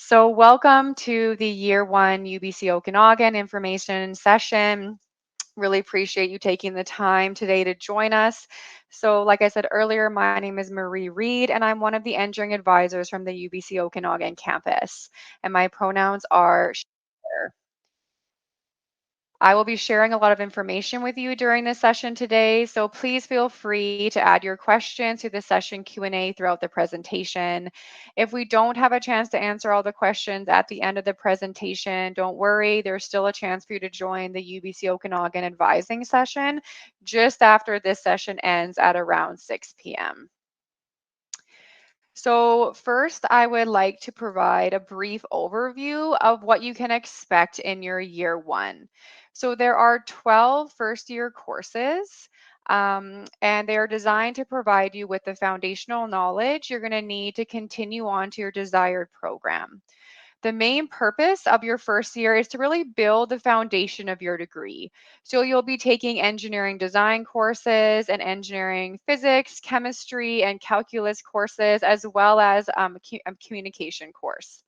So, welcome to the year one UBC Okanagan information session. Really appreciate you taking the time today to join us. So, like I said earlier, my name is Marie Reed, and I'm one of the engineering advisors from the UBC Okanagan campus. And my pronouns are she, her. I will be sharing a lot of information with you during this session today, so please feel free to add your questions to the session Q&A throughout the presentation. If we don't have a chance to answer all the questions at the end of the presentation, don't worry, there's still a chance for you to join the UBC Okanagan advising session just after this session ends at around 6 p.m. So first, I would like to provide a brief overview of what you can expect in your year one. So there are 12 first-year courses, and they are designed to provide you with the foundational knowledge you're going to need to continue on to your desired program. The main purpose of your first year is to really build the foundation of your degree. So you'll be taking engineering design courses and engineering physics, chemistry, and calculus courses, as well as a communication course.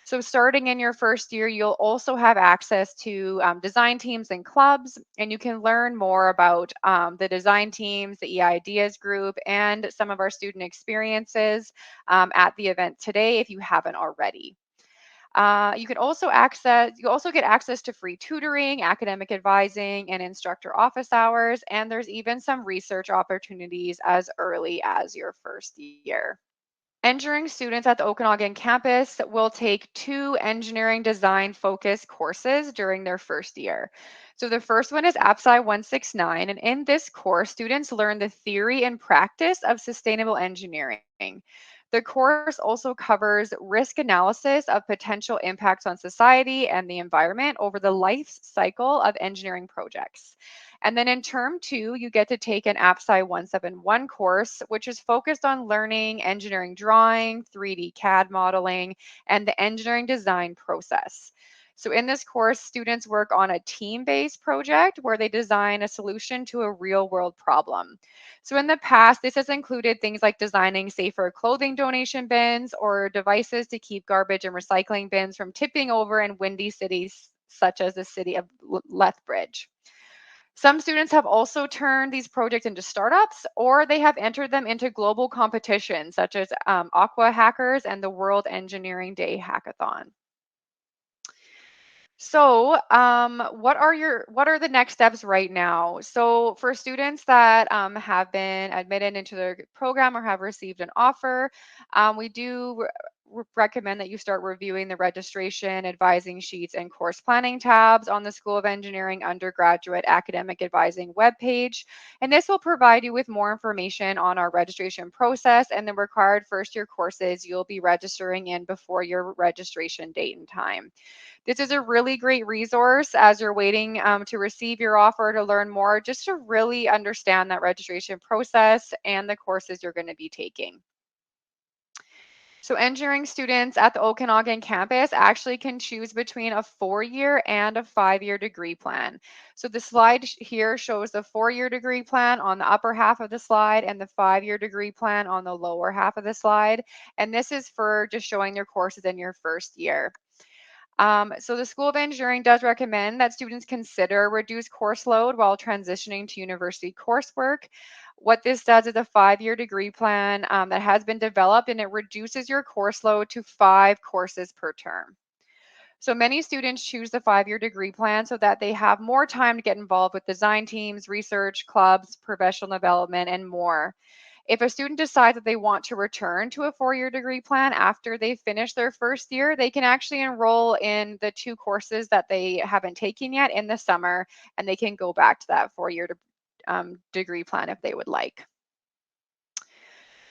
So starting in your first year, you'll also have access to design teams and clubs, and you can learn more about the design teams, the EIdeas group, and some of our student experiences at the event today if you haven't already. You also get access to free tutoring, academic advising, and instructor office hours. And there's even some research opportunities as early as your first year. Engineering students at the Okanagan campus will take two engineering design focused courses during their first year. So the first one is AppSci 169, and in this course, students learn the theory and practice of sustainable engineering. The course also covers risk analysis of potential impacts on society and the environment over the life cycle of engineering projects. And then in term two, you get to take an AppSci 171 course, which is focused on learning engineering drawing, 3D CAD modeling, and the engineering design process. So in this course, students work on a team-based project where they design a solution to a real-world problem. So in the past, this has included things like designing safer clothing donation bins or devices to keep garbage and recycling bins from tipping over in windy cities such as the city of Lethbridge. Some students have also turned these projects into startups, or they have entered them into global competitions such as Aqua Hackers and the World Engineering Day Hackathon. So, what are the next steps right now? So, for students that have been admitted into the program or have received an offer, we do recommend that you start reviewing the registration, advising sheets, and course planning tabs on the School of Engineering undergraduate academic advising webpage. And this will provide you with more information on our registration process and the required first year courses you'll be registering in before your registration date and time. This is a really great resource as you're waiting to receive your offer to learn more, just to really understand that registration process and the courses you're going to be taking. So engineering students at the Okanagan campus actually can choose between a 4-year and a 5-year degree plan. So the slide here shows the 4-year degree plan on the upper half of the slide and the 5-year degree plan on the lower half of the slide. And this is for just showing your courses in your first year. So the School of Engineering does recommend that students consider reduced course load while transitioning to university coursework. What this does is a 5-year degree plan that has been developed, and it reduces your course load to 5 courses per term. So many students choose the 5-year degree plan so that they have more time to get involved with design teams, research, clubs, professional development, and more. If a student decides that they want to return to a 4-year degree plan after they finish their first year, they can actually enroll in the 2 courses that they haven't taken yet in the summer, and they can go back to that 4-year degree plan if they would like.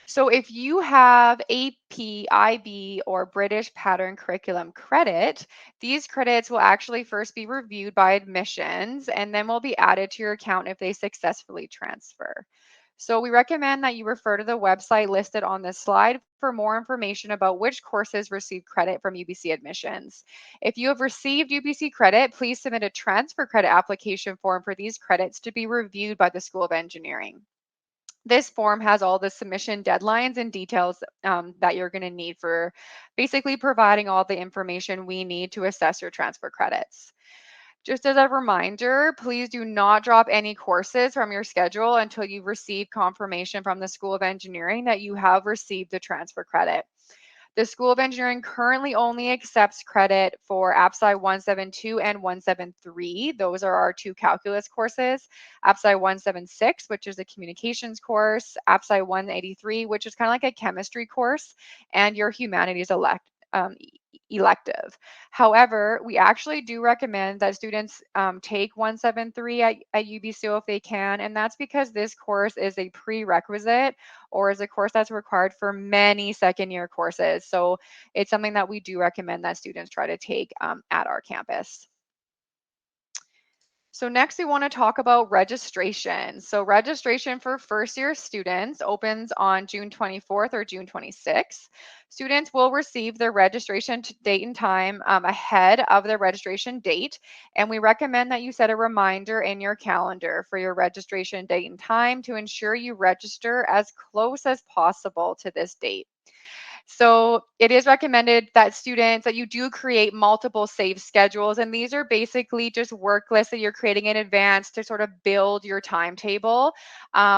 So if you have AP, IB, or British Pattern Curriculum credit, these credits will actually first be reviewed by admissions and then will be added to your account if they successfully transfer. So we recommend that you refer to the website listed on this slide for more information about which courses receive credit from UBC admissions. If you have received UBC credit, please submit a transfer credit application form for these credits to be reviewed by the School of Engineering. This form has all the submission deadlines and details that you're going to need for basically providing all the information we need to assess your transfer credits. Just as a reminder, please do not drop any courses from your schedule until you receive confirmation from the School of Engineering that you have received the transfer credit. The School of Engineering currently only accepts credit for AppSci 172 and 173. Those are our two calculus courses. AppSci 176, which is a communications course, AppSci 183, which is kind of like a chemistry course, and your humanities elective. However, we actually do recommend that students take 173 at UBCO if they can, and that's because this course is a prerequisite or is a course that's required for many second year courses. So it's something that we do recommend that students try to take at our campus. So next we want to talk about registration. So registration for first year students opens on June 24th or June 26th. Students will receive their registration date and time ahead of their registration date. And we recommend that you set a reminder in your calendar for your registration date and time to ensure you register as close as possible to this date. So it is recommended that students that you do create multiple save schedules. And these are basically just work lists that you're creating in advance to sort of build your timetable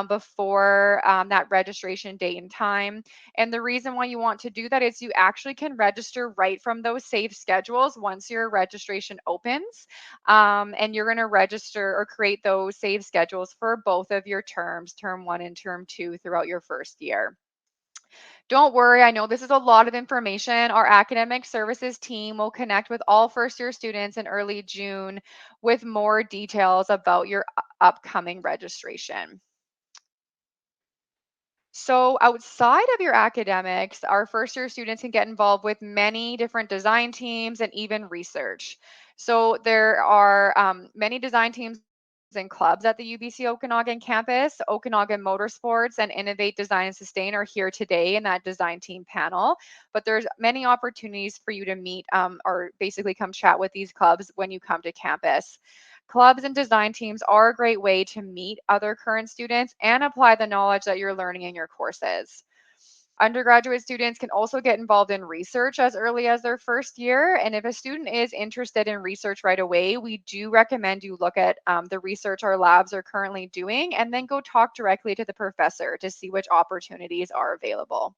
before that registration date and time. And the reason why you want to do that is you actually can register right from those save schedules once your registration opens. And you're going to register or create those save schedules for both of your terms, term one and term two, throughout your first year. Don't worry, I know this is a lot of information. Our academic services team will connect with all first year students in early June with more details about your upcoming registration. So, outside of your academics, our first year students can get involved with many different design teams and even research. So, there are many design teams and clubs at the UBC Okanagan campus. Okanagan Motorsports and Innovate Design and Sustain are here today in that design team panel. But there's many opportunities for you to meet or basically come chat with these clubs when you come to campus. Clubs and design teams are a great way to meet other current students and apply the knowledge that you're learning in your courses. Undergraduate students can also get involved in research as early as their first year. And if a student is interested in research right away, we do recommend you look at the research our labs are currently doing and then go talk directly to the professor to see which opportunities are available.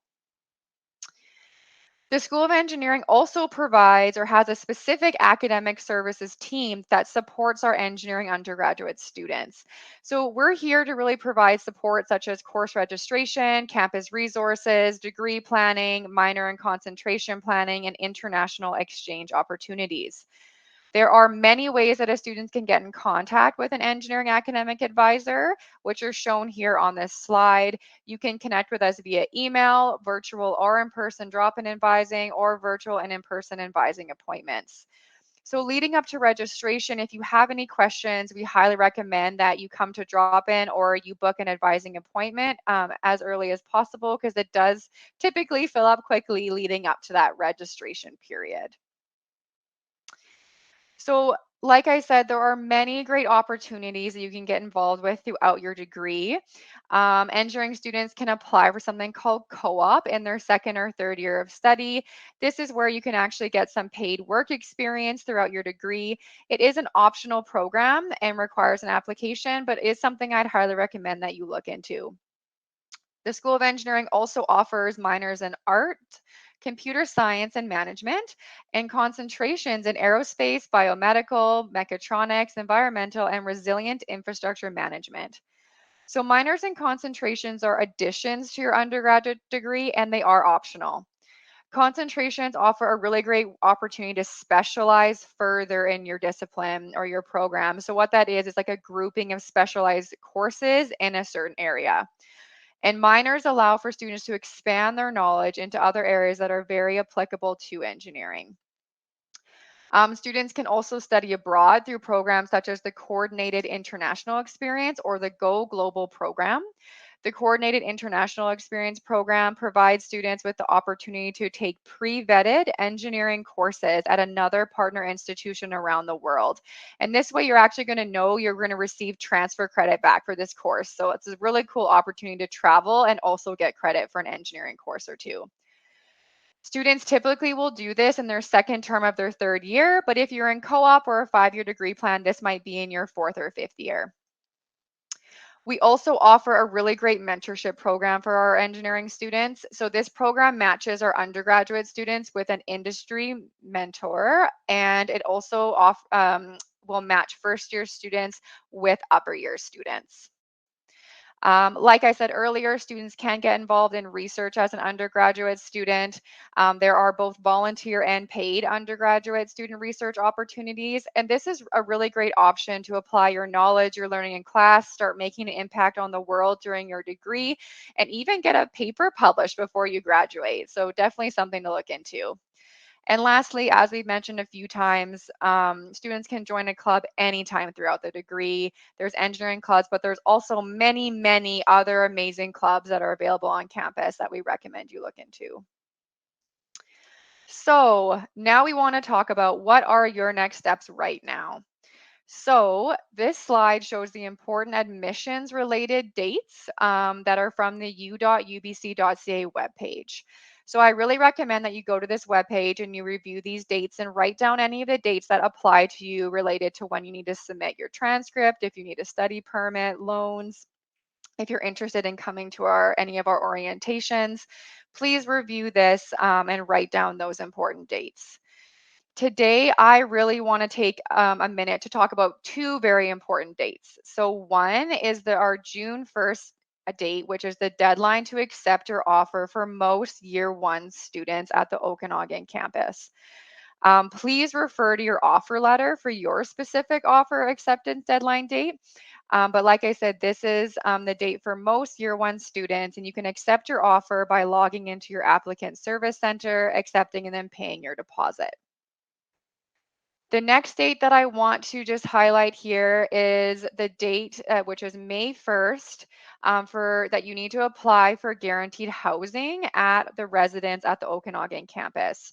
The School of Engineering also provides or has a specific academic services team that supports our engineering undergraduate students. So we're here to really provide support such as course registration, campus resources, degree planning, minor and concentration planning, and international exchange opportunities. There are many ways that a student can get in contact with an engineering academic advisor, which are shown here on this slide. You can connect with us via email, virtual or in-person drop-in advising, or virtual and in-person advising appointments. So leading up to registration, if you have any questions, we highly recommend that you come to drop-in or you book an advising appointment as early as possible because it does typically fill up quickly leading up to that registration period. So, like I said, there are many great opportunities that you can get involved with throughout your degree. Engineering students can apply for something called co-op in their second or third year of study. This is where you can actually get some paid work experience throughout your degree. It is an optional program and requires an application, but is something I'd highly recommend that you look into. The School of Engineering also offers minors in art, computer science and management, and concentrations in aerospace, biomedical, mechatronics, environmental, and resilient infrastructure management. So, minors and concentrations are additions to your undergraduate degree and they are optional. Concentrations offer a really great opportunity to specialize further in your discipline or your program. So, what that is like a grouping of specialized courses in a certain area. And minors allow for students to expand their knowledge into other areas that are very applicable to engineering. Students can also study abroad through programs such as the Coordinated International Experience or the Go Global program. The Coordinated International Experience Program provides students with the opportunity to take pre-vetted engineering courses at another partner institution around the world. And this way, you're actually going to know you're going to receive transfer credit back for this course. So it's a really cool opportunity to travel and also get credit for an engineering course or two. Students typically will do this in their second term of their third year, but if you're in co-op or a 5-year degree plan, this might be in your fourth or fifth year. We also offer a really great mentorship program for our engineering students. So this program matches our undergraduate students with an industry mentor, and it also will match first year students with upper year students. Like I said earlier, students can get involved in research as an undergraduate student. There are both volunteer and paid undergraduate student research opportunities, and this is a really great option to apply your knowledge you're learning in class, start making an impact on the world during your degree, and even get a paper published before you graduate. So definitely something to look into. And lastly, as we've mentioned a few times, students can join a club anytime throughout the degree. There's engineering clubs, but there's also many, many other amazing clubs that are available on campus that we recommend you look into. So now we want to talk about what are your next steps right now. So this slide shows the important admissions related dates that are from the u.ubc.ca webpage. So I really recommend that you go to this webpage and you review these dates and write down any of the dates that apply to you related to when you need to submit your transcript, if you need a study permit, loans, if you're interested in coming to any of our orientations. Please review this and write down those important dates. Today, I really want to take a minute to talk about two very important dates. So one is our June 1st date, which is the deadline to accept your offer for most year one students at the Okanagan campus. Please refer to your offer letter for your specific offer acceptance deadline date. But like I said, this is the date for most year one students, and you can accept your offer by logging into your applicant service center, accepting, and then paying your deposit. The next date that I want to just highlight here is the date, which is May 1st, for that you need to apply for guaranteed housing at the residence at the Okanagan campus.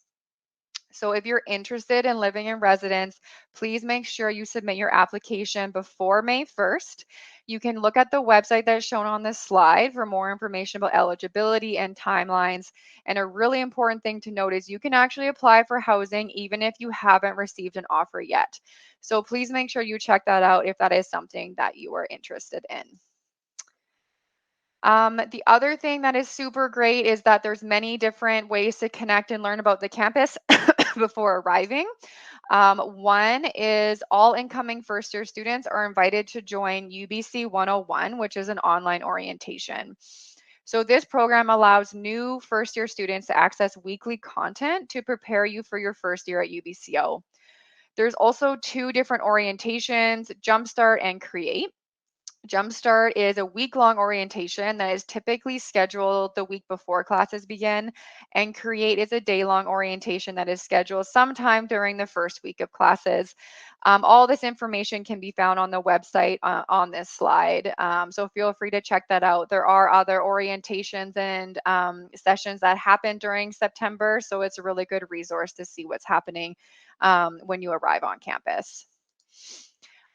So if you're interested in living in residence, please make sure you submit your application before May 1st. You can look at the website that's shown on this slide for more information about eligibility and timelines. And a really important thing to note is you can actually apply for housing even if you haven't received an offer yet. So please make sure you check that out if that is something that you are interested in. The other thing that is super great is that there's many different ways to connect and learn about the campus before arriving. One is all incoming first year students are invited to join UBC 101, which is an online orientation. So this program allows new first year students to access weekly content to prepare you for your first year at UBCO. There's also two different orientations, Jumpstart and Create. Jumpstart is a week-long orientation that is typically scheduled the week before classes begin, and Create is a day-long orientation that is scheduled sometime during the first week of classes. All this information can be found on the website on this slide, so feel free to check that out. There are other orientations and sessions that happen during September, so it's a really good resource to see what's happening when you arrive on campus.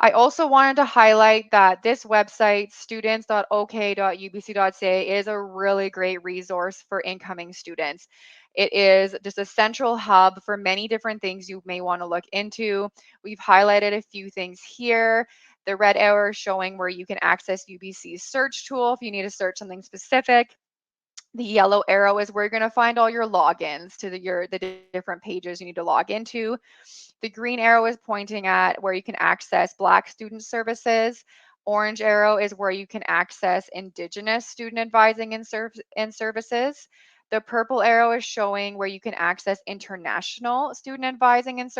I also wanted to highlight that this website, students.ok.ubc.ca, is a really great resource for incoming students. It is just a central hub for many different things you may want to look into. We've highlighted a few things here. The red arrow showing where you can access UBC's search tool if you need to search something specific. The yellow arrow is where you're going to find all your logins to the different pages you need to log into. The green arrow is pointing at where you can access Black student services. Orange arrow is where you can access Indigenous student advising and services. The purple arrow is showing where you can access international student advising and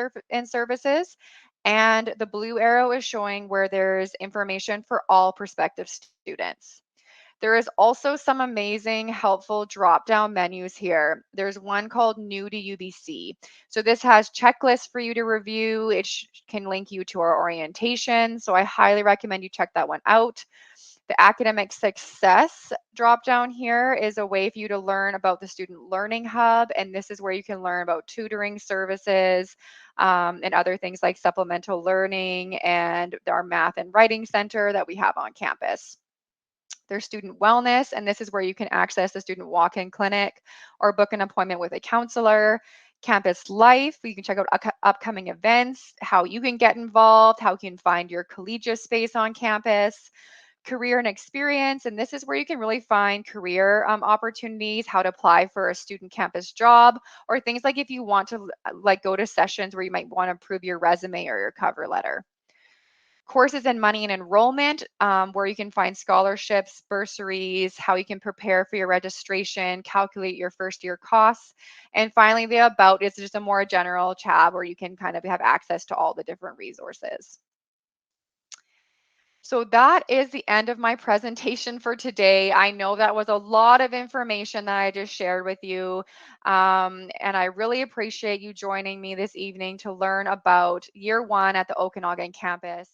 services. And the blue arrow is showing where there's information for all prospective students. There is also some amazing, helpful drop-down menus here. There's one called New to UBC. So this has checklists for you to review. It can link you to our orientation. So I highly recommend you check that one out. The academic success drop down here is a way for you to learn about the Student Learning Hub, and this is where you can learn about tutoring services and other things like supplemental learning and our math and writing center that we have on campus. There's student wellness, and this is where you can access the student walk-in clinic or book an appointment with a counselor. Campus life, you can check out upcoming events, how you can get involved, how you can find your collegiate space on campus. Career and experience, and this is where you can really find career opportunities, how to apply for a student campus job, or things like if you want to like go to sessions where you might want to improve your resume or your cover letter. Courses and money and enrollment, where you can find scholarships, bursaries, how you can prepare for your registration, calculate your first year costs. And finally, the about is just a more general tab where you can kind of have access to all the different resources. So that is the end of my presentation for today. I know that was a lot of information that I just shared with you. And I really appreciate you joining me this evening to learn about year one at the Okanagan campus.